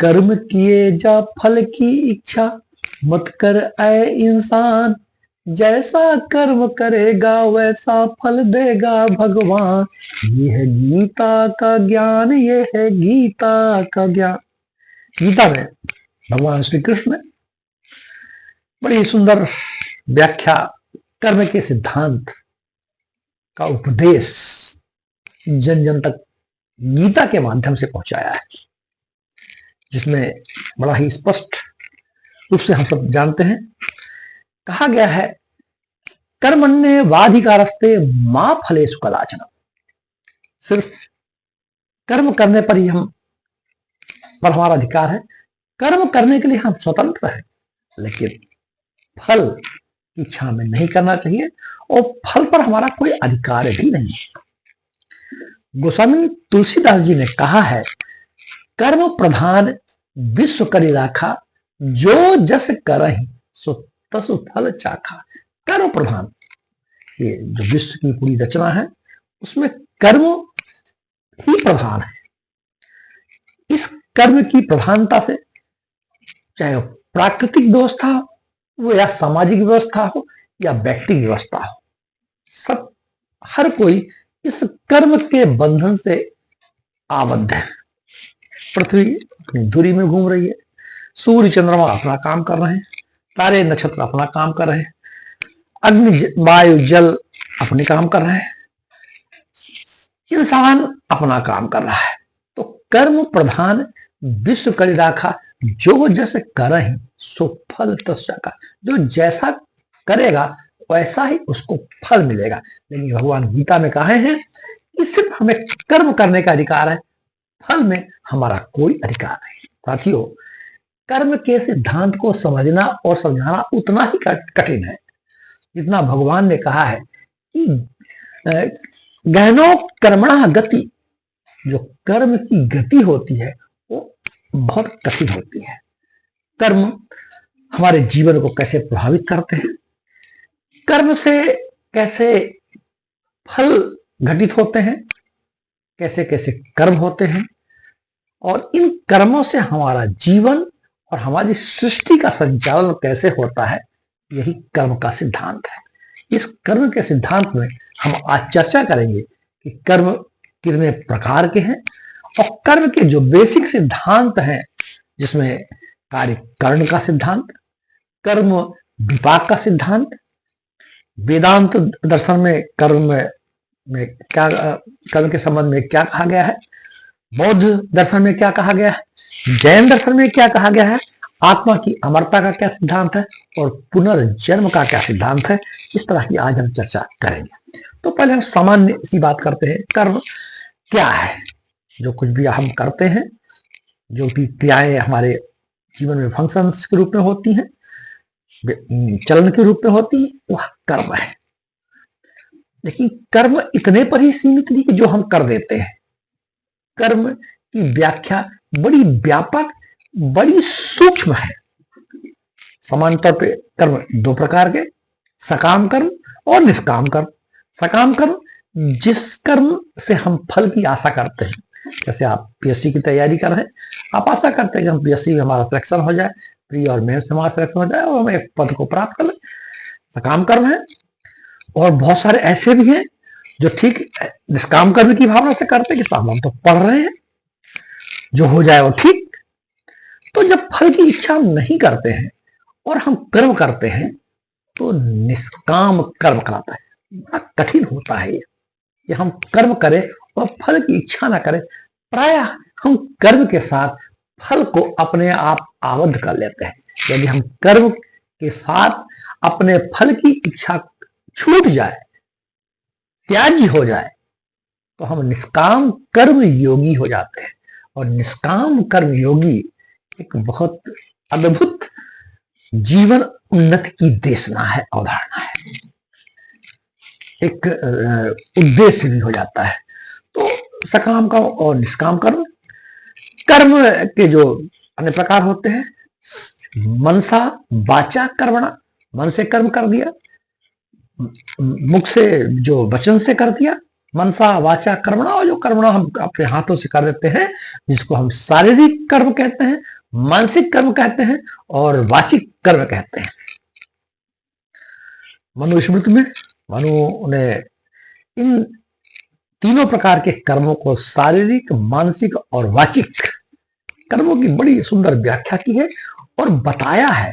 कर्म किए जा फल की इच्छा मत कर ऐ इंसान, जैसा कर्म करेगा वैसा फल देगा भगवान। ये है गीता का ज्ञान, ये है गीता का ज्ञान। गीता में भगवान श्री कृष्ण ने बड़ी सुंदर व्याख्या कर्म के सिद्धांत का उपदेश जन जन तक गीता के माध्यम से पहुंचाया है, जिसमें बड़ा ही स्पष्ट रूप से हम सब जानते हैं, कहा गया है कर्मण्ये वाधिकारस्ते मां फलेषु कदाचन। सिर्फ कर्म करने पर ही पर हमारा अधिकार है, कर्म करने के लिए हम स्वतंत्र हैं, लेकिन फल की इच्छा में नहीं करना चाहिए और फल पर हमारा कोई अधिकार भी नहीं है। गोस्वामी तुलसीदास जी ने कहा है, कर्म प्रधान विश्व करि राखा, जो जस करहि सो तसु फल चाखा। कर्म प्रधान, ये जो विश्व की पूरी रचना है उसमें कर्म ही प्रधान है। इस कर्म की प्रधानता से चाहे प्राकृतिक व्यवस्था हो या सामाजिक व्यवस्था हो या व्यक्तिगत व्यवस्था हो, सब हर कोई इस कर्म के बंधन से आबद्ध है। पृथ्वी अपनी धुरी में घूम रही है, सूर्य चंद्रमा अपना काम कर रहे हैं, तारे नक्षत्र अपना काम कर रहे हैं, अग्नि वायु जल अपने काम कर रहे हैं, इंसान अपना काम कर रहा है। तो कर्म प्रधान विश्व करि राखा, जो जैसे करहि सो फल तस्य का। जो जैसा करेगा वैसा ही उसको फल मिलेगा। लेकिन भगवान गीता में कहे हैं कि सिर्फ हमें कर्म करने का अधिकार है, फल में हमारा कोई अधिकार नहीं। साथियों, कर्म के सिद्धांत को समझना और समझाना उतना ही कठिन है जितना भगवान ने कहा है कि गहनो कर्मणा गति। जो कर्म की गति होती है वो बहुत कठिन होती है। कर्म हमारे जीवन को कैसे प्रभावित करते हैं, कर्म से कैसे फल घटित होते हैं, कैसे कैसे कर्म होते हैं, और इन कर्मों से हमारा जीवन और हमारी सृष्टि का संचालन कैसे होता है, यही कर्म का सिद्धांत है। इस कर्म के सिद्धांत में हम आज चर्चा करेंगे कि कर्म कितने प्रकार के हैं और कर्म के जो बेसिक सिद्धांत हैं, जिसमें कार्य करण का सिद्धांत, कर्म विपाक का सिद्धांत, वेदांत दर्शन में कर्म में क्या, कर्म के संबंध में क्या कहा गया है, बौद्ध दर्शन में क्या कहा गया है, जैन दर्शन में क्या कहा गया है, आत्मा की अमरता का क्या सिद्धांत है और पुनर्जन्म का क्या सिद्धांत है, इस तरह की आज हम चर्चा करेंगे। तो पहले हम सामान्य सी बात करते हैं, कर्म क्या है। जो कुछ भी हम करते हैं, जो भी क्रियाएं हमारे जीवन में फंक्शंस के रूप में होती हैं, चलन के रूप में होती है, वह कर्म है। लेकिन कर्म इतने पर ही सीमित नहीं कि जो हम कर देते हैं। कर्म की व्याख्या बड़ी व्यापक, बड़ी सूक्ष्म है। सामान्य तौर पे कर्म दो प्रकार के, सकाम कर्म और निष्काम कर्म। सकाम कर्म जिस कर्म से हम फल की आशा करते हैं, जैसे आप पीएससी की तैयारी कर रहे हैं, आप आशा करते हैं कि हम पीएससी में हमारा सिलेक्शन हो जाए, प्री और मेंस में हमारा सिलेक्शन हो जाए और हम एक पद को प्राप्त कर लें, सकाम कर्म है। और बहुत सारे ऐसे भी हैं जो ठीक निष्काम कर्म की भावना से करते हैं कि साहब हम तो पढ़ रहे हैं, जो हो जाए वो ठीक। तो जब फल की इच्छा हम नहीं करते हैं और हम कर्म करते हैं तो निष्काम कर्म कहलाता है। बड़ा कठिन होता है ये कि हम कर्म करें और फल की इच्छा ना करें। प्रायः हम कर्म के साथ फल को अपने आप आबद्ध कर लेते हैं। यदि हम कर्म के साथ अपने फल की इच्छा छूट जाए, त्याज्य हो जाए, तो हम निष्काम कर्म योगी हो जाते हैं। और निष्काम कर्म योगी एक बहुत अद्भुत जीवन उन्नति की देशना है, अवधारणा है, एक उद्देश्य भी हो जाता है। तो सकाम कर्म और निष्काम कर्म, कर्म के जो अन्य प्रकार होते हैं, मनसा वाचा कर्मणा, मन से कर्म कर दिया, मुख से जो वचन से कर दिया, मनसा वाचा कर्मणा, और जो कर्मणा हम अपने हाथों से कर देते हैं, जिसको हम शारीरिक कर्म कहते हैं, मानसिक कर्म कहते हैं और वाचिक कर्म कहते हैं। मनुस्मृति में मनु ने इन तीनों प्रकार के कर्मों को, शारीरिक, मानसिक और वाचिक कर्मों की बड़ी सुंदर व्याख्या की है और बताया है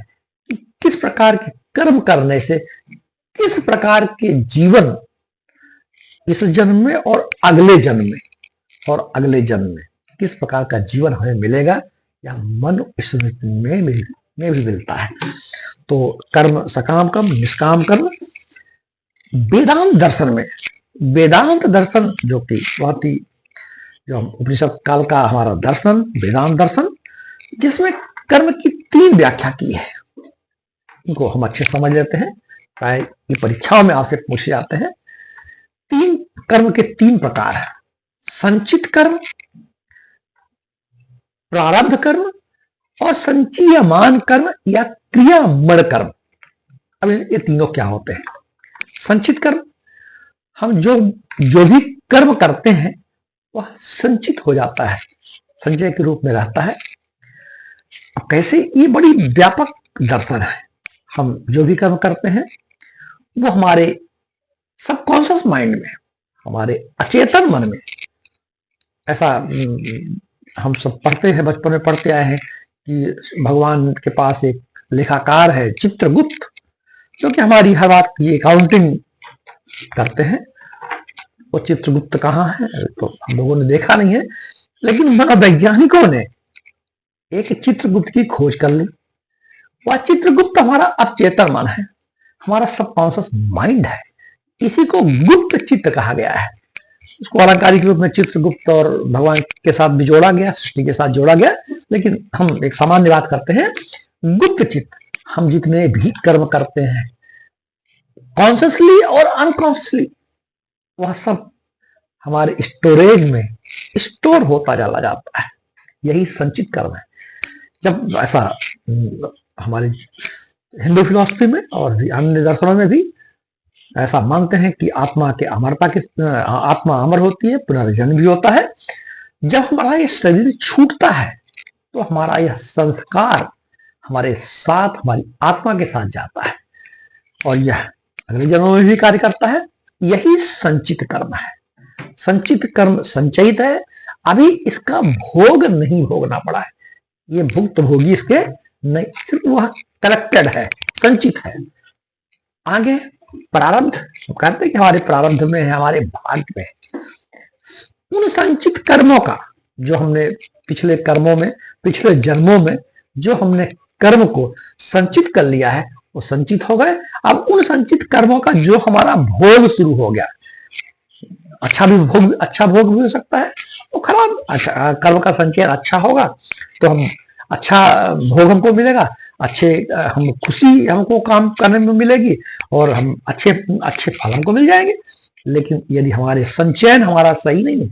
कि किस प्रकार के कर्म करने से किस प्रकार के जीवन इस जन्म में और अगले जन्म में किस प्रकार का जीवन हमें मिलेगा, या मनुस्मृति में भी मिलता है। तो कर्म, सकाम कर्म, निष्काम कर्म, वेदांत दर्शन जो कि बहुत ही, जो उपनिषद काल का हमारा दर्शन, वेदांत दर्शन, जिसमें कर्म की 3 व्याख्या की है। इनको हम अच्छे समझ लेते हैं, प्राय ये परीक्षाओं में आपसे पूछे जाते हैं। 3 कर्म के 3 प्रकार है: संचित कर्म, प्रारब्ध कर्म और संचीयमान कर्म या क्रियामण कर्म। अब ये तीनों क्या होते हैं? संचित कर्म, हम जो भी कर्म करते हैं वह संचित हो जाता है, संचय के रूप में रहता है। अब कैसे? ये बड़ी व्यापक दर्शन है। हम जो भी कर्म करते हैं वो हमारे सबकॉन्शियस माइंड में, हमारे अचेतन मन में, ऐसा हम सब पढ़ते हैं, बचपन में पढ़ते आए हैं कि भगवान के पास एक लेखाकार है चित्रगुप्त, जो कि हमारी हर बात की अकाउंटिंग करते हैं। वो चित्रगुप्त कहाँ है तो हम लोगों ने देखा नहीं है, लेकिन मनोवैज्ञानिकों ने एक चित्रगुप्त की खोज कर ली। वह चित्रगुप्त हमारा अचेतन मन है, हमारा सबकॉन्शियस माइंड है। इसी को गुप्त चित्त कहा गया है। उसको अलंकारिक रूप में चित्रगुप्त और भगवान के साथ भी जोड़ा गया, सृष्टि के साथ जोड़ा गया, लेकिन हम एक सामान्य बात करते हैं, गुप्त चित्त। हम जितने भी कर्म करते हैं कॉन्शियसली और अनकॉन्शियसली, वह सब हमारे स्टोरेज में स्टोर होता चला जाता है। यही संचित कर्म है। जब ऐसा हमारे हिंदू फिलॉसफी में और भी अन्य दर्शनों में भी ऐसा मानते हैं कि आत्मा के अमरता के, आत्मा अमर होती है, पुनर्जन्म भी होता है। जब हमारा ये शरीर छूटता है तो हमारा यह संस्कार हमारे साथ, हमारी आत्मा के साथ जाता है और यह अगले जन्मों में भी कार्य करता है। यही संचित कर्म है। संचित कर्म संचयित है, अभी इसका भोग नहीं भोगना पड़ा है। ये भुक्त भोगी इसके नहीं, सिर्फ वह कलेक्टेड है, संचित है। आगे प्रारब्ध, कहते हैं कि हमारे प्रारब्ध में है, हमारे भाग्य में। उन संचित कर्मों का जो हमने पिछले कर्मों में, पिछले जन्मों में जो हमने कर्म को संचित कर लिया है, वो संचित हो गए। अब उन संचित कर्मों का जो हमारा भोग शुरू हो गया, अच्छा भोग भी हो सकता है, वो खराब, अच्छा कर्म का संचय अच्छा होगा तो हम अच्छा भोग हमको मिलेगा, अच्छे हम खुशी हमको काम करने में मिलेगी और हम अच्छे फल हमको मिल जाएंगे। लेकिन यदि हमारे संचयन हमारा सही नहीं है,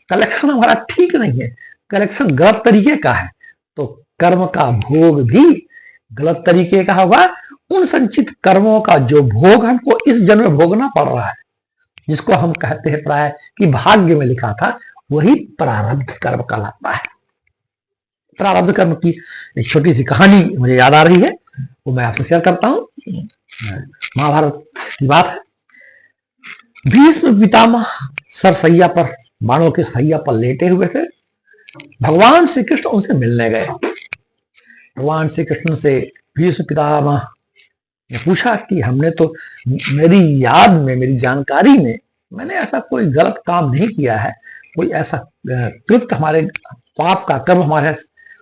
कलेक्शन हमारा ठीक नहीं है, कलेक्शन गलत तरीके का है, तो कर्म का भोग भी गलत तरीके का होगा। उन संचित कर्मों का जो भोग हमको इस जन्म में भोगना पड़ रहा है, जिसको हम कहते हैं प्राय कि भाग्य में लिखा था, वही प्रारब्ध कर्म कहलाता है। प्रारब्ध कर्म की एक छोटी सी कहानी मुझे याद आ रही है, वो मैं आपसे शेयर करता हूं। महाभारत की बात है। भीष्म पितामह सरसैया पर, बाणों के सैया पर लेटे हुए थे। भगवान श्री कृष्ण उनसे मिलने गए। भगवान श्री कृष्ण से भीष्म पितामह ने पूछा कि हमने तो, मेरी याद में, मेरी जानकारी में, मैंने ऐसा कोई गलत काम नहीं किया है, कोई ऐसा कृत्य, हमारे पाप का कर्म हमारे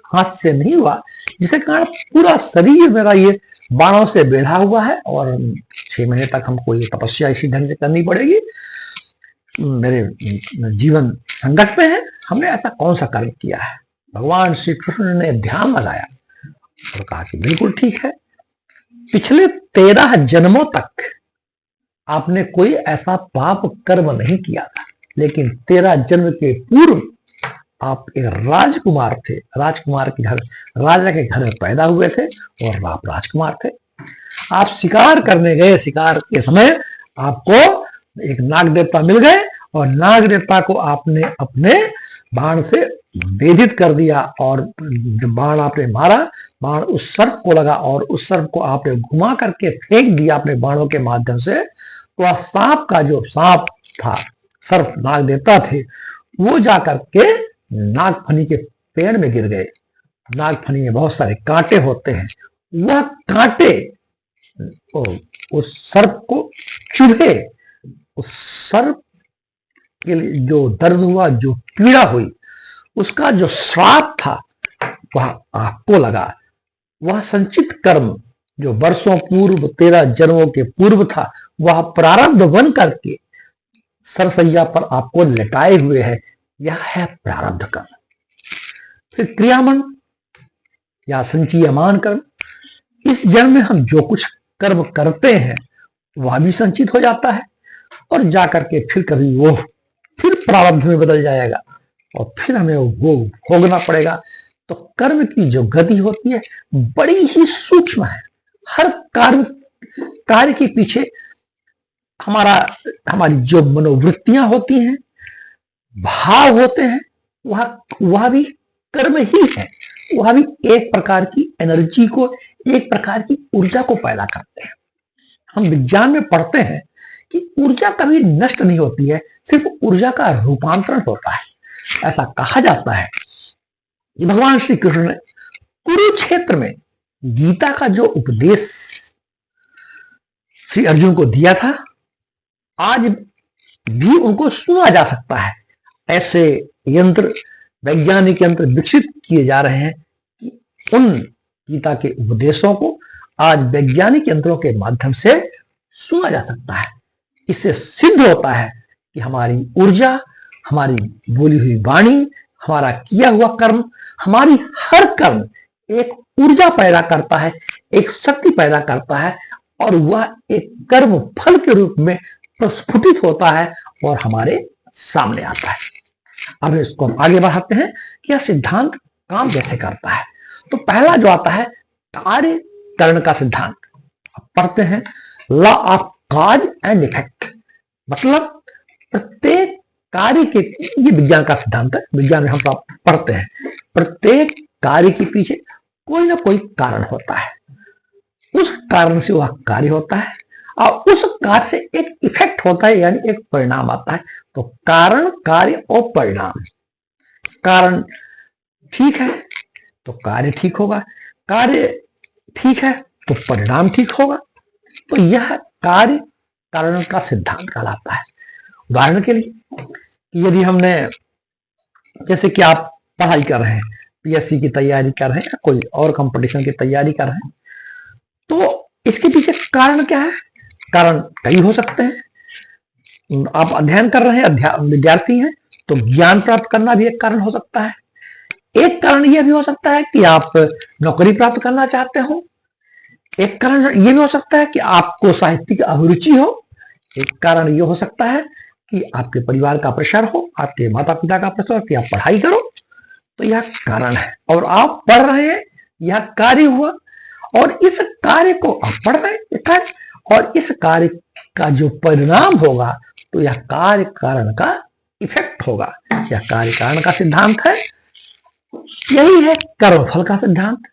हाथ से नहीं हुआ जिसके कारण पूरा शरीर मेरा ये बाणों से बेढ़ा हुआ है और 6 महीने तक हमको ये तपस्या इसी ढंग से करनी पड़ेगी, मेरे जीवन संकट में है। हमने ऐसा कौन सा कर्म किया है? भगवान श्री कृष्ण ने ध्यान लगाया और कहा कि बिल्कुल ठीक है, पिछले 13 जन्मों तक आपने कोई ऐसा पाप कर्म नहीं किया था, लेकिन 13 जन्म के पूर्व आप एक राजकुमार थे, राजकुमार के घर, राजा के घर में पैदा हुए थे और आप राजकुमार थे। आप शिकार करने गए, शिकार के समय आपको एक नाग देवता मिल गए और नाग देवता को आपने अपने बाण से वेधित कर दिया, और जब बाण आपने मारा, बाण उस सर्प को लगा और उस सर्प को आपने घुमा करके फेंक दिया अपने बाणों के माध्यम से, तो वह सांप का जो सांप था, सर्प नाग देवता थे, वो जाकर के नागफनी के पेड़ में गिर गए। नागफनी में बहुत सारे कांटे होते हैं, वह कांटे उस सर्प को चुभे, उस सर्प के लिए जो दर्द हुआ, जो पीड़ा हुई, उसका जो श्राप था वह आपको लगा। वह संचित कर्म जो वर्षों पूर्व 13 जन्मों के पूर्व था, वह प्रारब्ध बन करके सरसैया पर आपको लटाए हुए है। यह है प्रारब्ध कर्म। फिर क्रियामन या संचीयमान कर्म, इस जन्म में हम जो कुछ कर्म करते हैं वह भी संचित हो जाता है, और जाकर के फिर कभी वो फिर प्रारब्ध में बदल जाएगा और फिर हमें वो भोगना पड़ेगा। तो कर्म की जो गति होती है बड़ी ही सूक्ष्म है। हर कार्य के पीछे हमारी जो मनोवृत्तियां होती हैं, भाव होते हैं, वह भी कर्म ही है। वह भी एक प्रकार की एनर्जी को, एक प्रकार की ऊर्जा को पैदा करते हैं। हम विज्ञान में पढ़ते हैं कि ऊर्जा कभी नष्ट नहीं होती है, सिर्फ ऊर्जा का रूपांतरण होता है। ऐसा कहा जाता है कि भगवान श्री कृष्ण ने कुरुक्षेत्र में गीता का जो उपदेश श्री अर्जुन को दिया था, आज भी उनको सुना जा सकता है। ऐसे यंत्र, वैज्ञानिक यंत्र विकसित किए जा रहे हैं कि उन गीता के उपदेशों को आज वैज्ञानिक यंत्रों के माध्यम से सुना जा सकता है। इससे सिद्ध होता है कि हमारी ऊर्जा, हमारी बोली हुई वाणी, हमारा किया हुआ कर्म, हमारी हर कर्म एक ऊर्जा पैदा करता है, एक शक्ति पैदा करता है, और वह एक कर्म फल के रूप में प्रस्फुटित होता है और हमारे सामने आता है। अब इसको हम आगे बढ़ाते हैं कि यह सिद्धांत काम कैसे करता है। तो पहला जो आता है कार्य करण का सिद्धांत। पढ़ते हैं law of cause and effect, मतलब प्रत्येक कार्य के, ये विज्ञान का सिद्धांत है, विज्ञान में हम सब पढ़ते हैं, प्रत्येक कार्य के पीछे कोई ना कोई कारण होता है, उस कारण से वह कार्य होता है और उस कार्य से एक इफेक्ट होता है, यानी एक परिणाम आता है। तो कारण, कार्य और परिणाम। कारण ठीक है तो कार्य ठीक होगा, कार्य ठीक है तो परिणाम ठीक होगा। तो यह कार्य कारण का सिद्धांत कहलाता है। उदाहरण के लिए, यदि हमने, जैसे कि आप पढ़ाई कर रहे हैं, पीएससी की तैयारी कर रहे हैं, कोई और कंपटीशन की तैयारी कर रहे हैं, तो इसके पीछे कारण क्या है? कारण कई हो सकते हैं। आप अध्ययन कर रहे हैं, विद्यार्थी हैं, तो ज्ञान प्राप्त करना भी एक कारण हो सकता है। एक कारण यह भी हो सकता है कि आप नौकरी प्राप्त करना चाहते हो। एक कारण यह भी हो सकता है कि आपको साहित्य की अभिरुचि हो। एक कारण यह हो सकता है कि आपके परिवार का प्रेशर हो, आपके माता पिता का प्रेशर, कि आप पढ़ाई करो। तो यह कारण है और आप पढ़ रहे हैं, यह कार्य हुआ, और इस कार्य को आप पढ़ रहे हैं, और इस कार्य का जो परिणाम होगा तो यह कार्य कारण का इफेक्ट होगा। यह कार्य कारण का सिद्धांत है। यही है कर्मफल का सिद्धांत।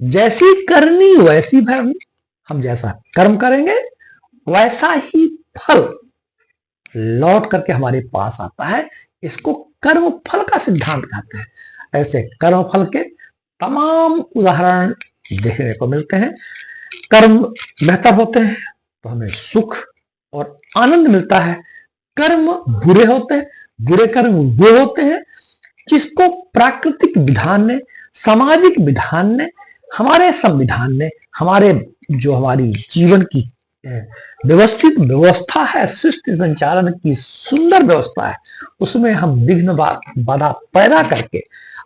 जैसी करनी वैसी भरनी। हम जैसा कर्म करेंगे वैसा ही फल लौट करके हमारे पास आता है। इसको कर्म फल का सिद्धांत कहते हैं। ऐसे कर्म फल के तमाम उदाहरण देखने को मिलते हैं। कर्म बेहतर होते हैं तो हमें सुख और आनंद मिलता है। कर्म बुरे होते हैं, बुरे कर्म वो होते हैं जिसको प्राकृतिक विधान ने, सामाजिक विधान ने, हमारे संविधान ने, हमारी जीवन की व्यवस्थित व्यवस्था है, सृष्टि संचालन की सुंदर व्यवस्था है, उसमें हम विघ्न बाधा पैदा करके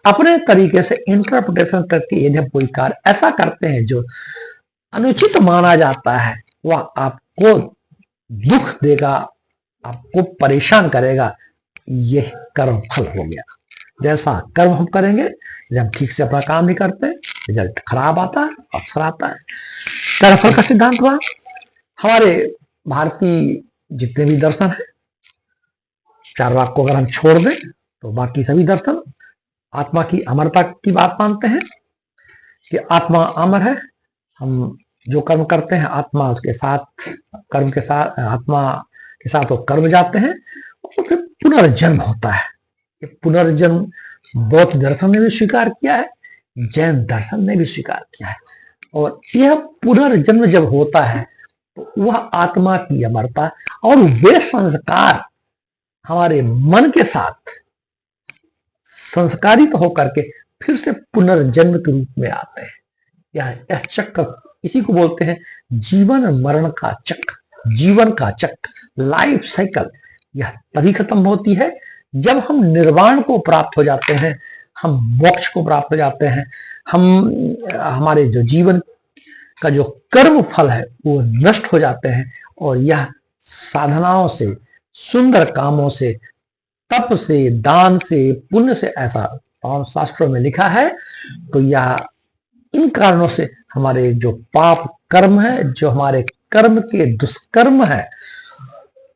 अपने तरीके से इंटरप्रिटेशन करके यदि हम कोई कार्य ऐसा करते हैं जो अनुचित माना जाता है, वह आपको दुख देगा, आपको परेशान करेगा। यह कर्म फल हो गया। जैसा कर्म हम करेंगे, जब हम ठीक से अपना काम नहीं करते, रिजल्ट खराब आता है, अक्सर आता है। कर्मफल का सिद्धांत हुआ। हमारे भारतीय जितने भी दर्शन हैं, चारवाक को अगर हम छोड़ दें तो बाकी सभी दर्शन आत्मा की अमरता की बात मानते हैं कि आत्मा अमर है। हम जो कर्म करते हैं आत्मा उसके साथ, कर्म के साथ, आत्मा के साथ वो कर्म जाते हैं और फिर पुनर्जन्म होता है। ये पुनर्जन्म बौद्ध दर्शन ने भी स्वीकार किया है, जैन दर्शन ने भी स्वीकार किया है। और यह पुनर्जन्म जब होता है तो वह आत्मा की अमरता और वे संस्कार हमारे मन के साथ संस्कारित होकर के फिर से पुनर्जन्म के रूप में आते हैं। यह चक्र, इसी को बोलते हैं जीवन मरण का चक्र, जीवन का चक्र, लाइफ साइकिल। यह तभी खत्म होती है जब हम निर्वाण को प्राप्त हो जाते हैं, हम मोक्ष को प्राप्त हो जाते हैं, हमारे जो जीवन का जो कर्म फल है वो नष्ट हो जाते हैं और यह साधनाओं से, सुंदर कामों से, तप से, दान से, पुण्य से, ऐसा शास्त्रों में लिखा है। तो यह इन कारणों से हमारे जो पाप कर्म है, जो हमारे कर्म के दुष्कर्म है,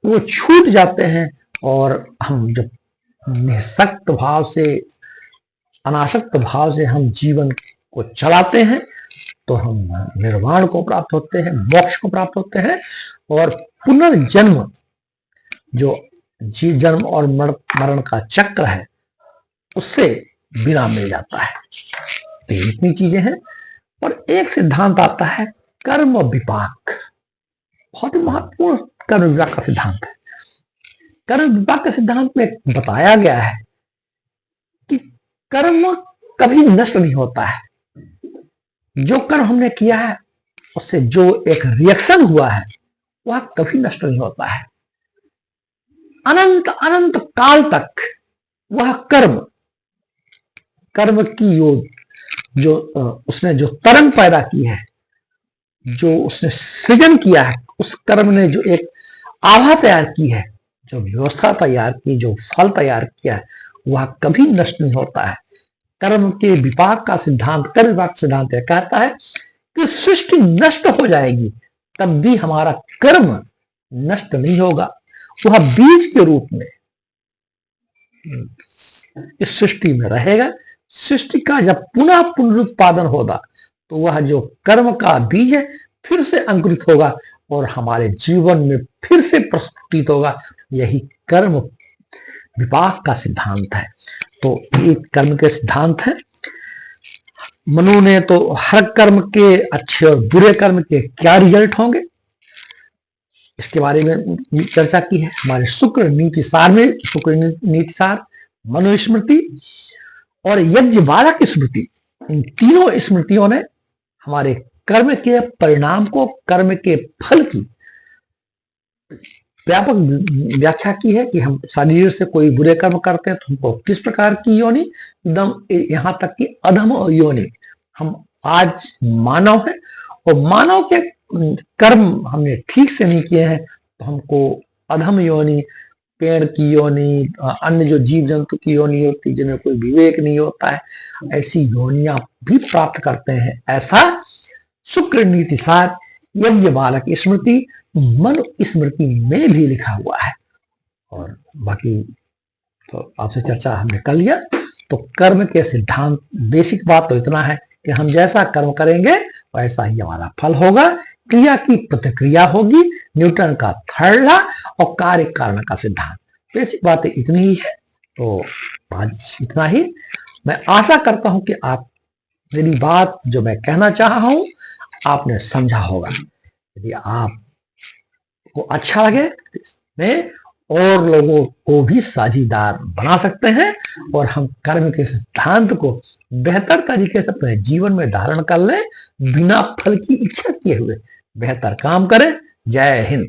वो छूट जाते हैं और हम जब निःशक्त भाव से, अनासक्त भाव से हम जीवन को चलाते हैं तो हम निर्वाण को प्राप्त होते हैं, मोक्ष को प्राप्त होते हैं और पुनर्जन्म जो जन्म और मरण का चक्र है उससे विराम मिल जाता है। तो इतनी चीजें हैं। और एक सिद्धांत आता है कर्म विपाक, बहुत ही महत्वपूर्ण कर्म विपाक का सिद्धांत है। कर्म विपाक के सिद्धांत में बताया गया है कि कर्म कभी नष्ट नहीं होता है। जो कर्म हमने किया है उससे जो एक रिएक्शन हुआ है वह कभी नष्ट नहीं होता है। अनंत अनंत काल तक वह कर्म की जो उसने जो तरंग पैदा की है, जो उसने सृजन किया है, उस कर्म ने जो एक आभा तैयार की है, जो व्यवस्था तैयार की, जो फल तैयार किया है, वह कभी नष्ट नहीं होता है। कर्म के विपाक का सिद्धांत, कर्म विपाक सिद्धांत यह कहता है कि सृष्टि नष्ट हो जाएगी तब भी हमारा कर्म नष्ट नहीं होगा। वह बीज के रूप में इस सृष्टि में रहेगा। सृष्टि का जब पुनः पुनरुत्पादन होगा तो वह जो कर्म का बीज है फिर से अंकुरित होगा और हमारे जीवन में फिर से प्रस्फुटित होगा। यही कर्म विपाक का सिद्धांत है। तो ये कर्म के सिद्धांत है। मनु ने तो हर कर्म के, अच्छे और बुरे कर्म के क्या रिजल्ट होंगे, इसके बारे में चर्चा की है हमारे शुक्र नीति सार में। शुक्र नीति सार, मनुस्मृति और यज्ञवालक स्मृति, इन तीनों स्मृतियों ने हमारे कर्म के परिणाम को, कर्म के फल की व्यापक व्याख्या की है कि हम शरीर से कोई बुरे कर्म करते हैं तो हमको किस प्रकार की योनि, एकदम यहाँ तक कि अधम योनि। हम आज मानव है और मानव के कर्म हमने ठीक से नहीं किए हैं तो हमको अधम योनि, पेड़ की योनि, अन्य जो जीव जंतु की योनि होती है जिन्हें कोई विवेक नहीं होता है, ऐसी योनियां भी प्राप्त करते हैं। ऐसा शुक्र नीति सार, यज्ञवालक स्मृति, मनु स्मृति में भी लिखा हुआ है। और बाकी तो आपसे चर्चा हमने कर लिया। तो कर्म के सिद्धांत, बेसिक बात तो इतना है कि हम जैसा कर्म करेंगे वैसा ही हमारा फल होगा। क्रिया की प्रतिक्रिया होगी, न्यूटन का थर्ड लॉ और कार्य कारण का सिद्धांत। बेसिक बातें इतनी ही है। तो आज इतना ही। मैं आशा करता हूं कि आप मेरी बात जो मैं कहना चाह रहा हूं आपने समझा होगा। यदि आपको अच्छा लगे मैं और लोगों को भी साझीदार बना सकते हैं और हम कर्म के सिद्धांत को बेहतर तरीके से अपने जीवन में धारण कर लें, बिना फल की इच्छा किए हुए बेहतर काम करें। जय हिंद।